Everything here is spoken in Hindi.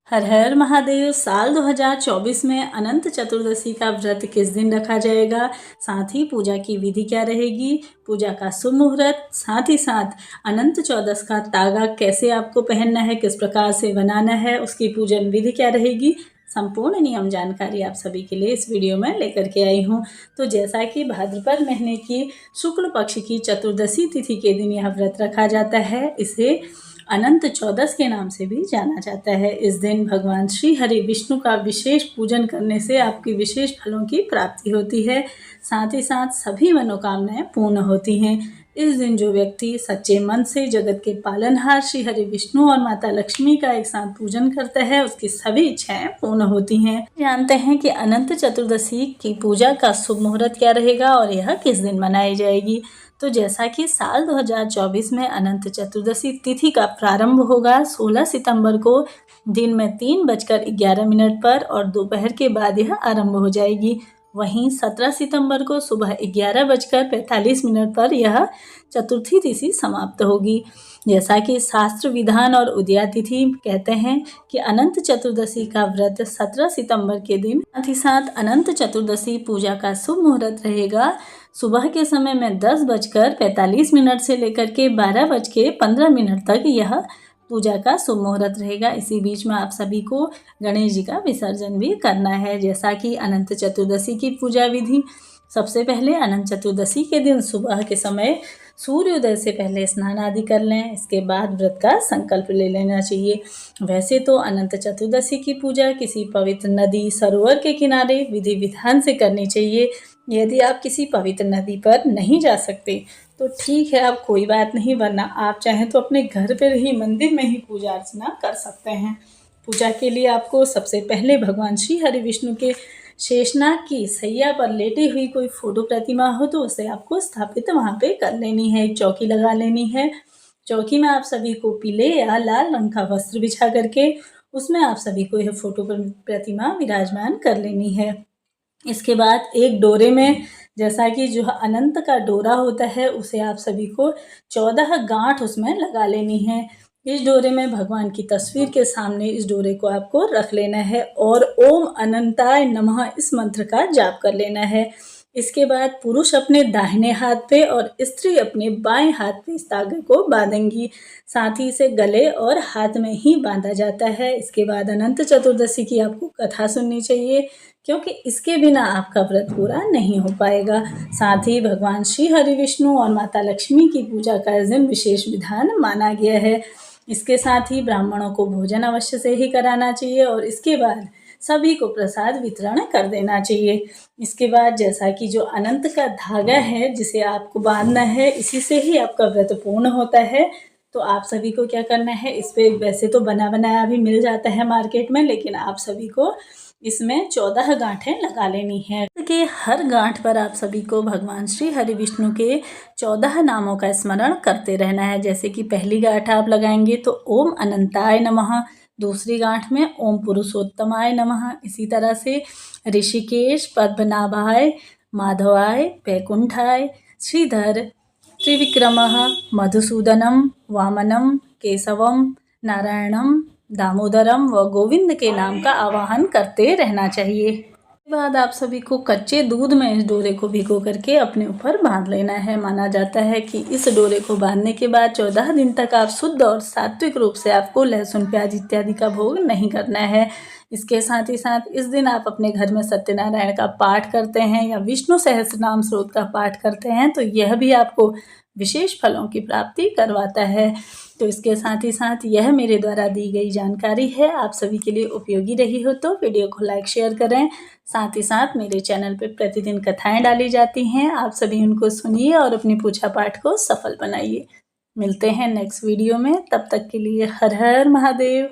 हर हर महादेव। साल 2024 में अनंत चतुर्दशी का व्रत किस दिन रखा जाएगा, साथ ही पूजा की विधि क्या रहेगी, पूजा का शुभ मुहूर्त, साथ ही साथ अनंत चौदस का तागा कैसे आपको पहनना है, किस प्रकार से बनाना है, उसकी पूजन विधि क्या रहेगी, संपूर्ण नियम जानकारी आप सभी के लिए इस वीडियो में लेकर के आई हूँ। तो जैसा कि भाद्रपद महीने की शुक्ल पक्ष की चतुर्दशी तिथि के दिन यह व्रत रखा जाता है, इसे अनंत चौदस के नाम से भी जाना जाता है। इस दिन भगवान श्री हरि विष्णु का विशेष पूजन करने से आपकी विशेष फलों की प्राप्ति होती है, साथ ही साथ सभी मनोकामनाएं पूर्ण होती हैं। इस दिन जो व्यक्ति सच्चे मन से जगत के पालनहार श्री हरि विष्णु और माता लक्ष्मी का एक साथ पूजन करता है, उसकी सभी इच्छाएं पूर्ण होती हैं। जानते हैं कि अनंत चतुर्दशी की पूजा का शुभ मुहूर्त क्या रहेगा और यह किस दिन मनाई जाएगी। तो जैसा कि साल 2024 में अनंत चतुर्दशी तिथि का प्रारंभ होगा 16 सितंबर को दिन में 3:11 पर और दोपहर के बाद यह आरंभ हो जाएगी। वहीं 17 सितंबर को सुबह 11:45 पर यह चतुर्थी तिथि समाप्त होगी। जैसा कि शास्त्र विधान और उदया तिथि कहते हैं कि अनंत चतुर्दशी का व्रत 17 सितंबर के दिन, साथ ही साथ अनंत चतुर्दशी पूजा का शुभ मुहूर्त रहेगा सुबह के समय में 10:45 से लेकर के 12:15 तक यह पूजा का शुभ मुहूर्त रहेगा। इसी बीच में आप सभी को गणेश जी का विसर्जन भी करना है। जैसा कि अनंत चतुर्दशी की पूजा विधि, सबसे पहले अनंत चतुर्दशी के दिन सुबह के समय सूर्योदय से पहले स्नान आदि कर लें, इसके बाद व्रत का संकल्प ले लेना चाहिए। वैसे तो अनंत चतुर्दशी की पूजा किसी पवित्र नदी सरोवर के किनारे विधि विधान से करनी चाहिए। यदि आप किसी पवित्र नदी पर नहीं जा सकते तो ठीक है, आप कोई बात नहीं, वरना आप चाहें तो अपने घर पर ही मंदिर में ही पूजा अर्चना कर सकते हैं। पूजा के लिए आपको सबसे पहले भगवान श्री हरि विष्णु के शेषनाग की सैया पर लेटी हुई कोई फोटो प्रतिमा हो तो उसे आपको स्थापित वहाँ पे कर लेनी है। एक चौकी लगा लेनी है। चौकी में आप सभी को पीले या लाल रंग का वस्त्र बिछा करके उसमें आप सभी को यह फोटो प्रतिमा विराजमान कर लेनी है। इसके बाद एक डोरे में, जैसा कि जो अनंत का डोरा होता है, उसे आप सभी को 14 गांठ उसमें लगा लेनी है। इस डोरे में भगवान की तस्वीर के सामने इस डोरे को आपको रख लेना है और ओम अनंताय नमः इस मंत्र का जाप कर लेना है। इसके बाद पुरुष अपने दाहिने हाथ पे और स्त्री अपने बाएं हाथ पे इस तागे को बांधेंगी। साथ ही इसे गले और हाथ में ही बांधा जाता है। इसके बाद अनंत चतुर्दशी की आपको कथा सुननी चाहिए, क्योंकि इसके बिना आपका व्रत पूरा नहीं हो पाएगा। साथ ही भगवान श्री हरि विष्णु और माता लक्ष्मी की पूजा का इस दिन विशेष विधान माना गया है। इसके साथ ही ब्राह्मणों को भोजन अवश्य से ही कराना चाहिए और इसके बाद सभी को प्रसाद वितरण कर देना चाहिए। इसके बाद जैसा कि जो अनंत का धागा है जिसे आपको बांधना है, इसी से ही आपका व्रत पूर्ण होता है। तो आप सभी को क्या करना है, इस पे वैसे तो बना बनाया भी मिल जाता है मार्केट में, लेकिन आप सभी को इसमें 14 गांठें लगा लेनी है कि हर गांठ पर आप सभी को भगवान श्री हरि विष्णु के 14 नामों का स्मरण करते रहना है। जैसे कि पहली गांठ आप लगाएंगे तो ओम अनंताय नमः, दूसरी गांठ में ओम पुरुषोत्तमाय नमः, इसी तरह से ऋषिकेश पद्मनाभाय माधवाय वैकुंठाय श्रीधर त्रिविक्रमः मधुसूदनम वामनम केशवम नारायणम दामोदरम व गोविंद के नाम का आवाहन करते रहना चाहिए। इसके बाद आप सभी को कच्चे दूध में इस डोरे को भिगो करके अपने ऊपर बांध लेना है। माना जाता है कि इस डोरे को बांधने के बाद 14 दिन तक आप शुद्ध और सात्विक रूप से आपको लहसुन प्याज इत्यादि का भोग नहीं करना है। इसके साथ ही साथ इस दिन आप अपने घर में सत्यनारायण का पाठ करते हैं या विष्णु सहस्त्रनाम स्रोत का पाठ करते हैं तो यह भी आपको विशेष फलों की प्राप्ति करवाता है। तो इसके साथ ही साथ यह मेरे द्वारा दी गई जानकारी है, आप सभी के लिए उपयोगी रही हो तो वीडियो को लाइक शेयर करें। साथ ही साथ मेरे चैनल पे प्रतिदिन कथाएं डाली जाती हैं, आप सभी उनको सुनिए और अपनी पूजा पाठ को सफल बनाइए। मिलते हैं नेक्स्ट वीडियो में, तब तक के लिए हर हर महादेव।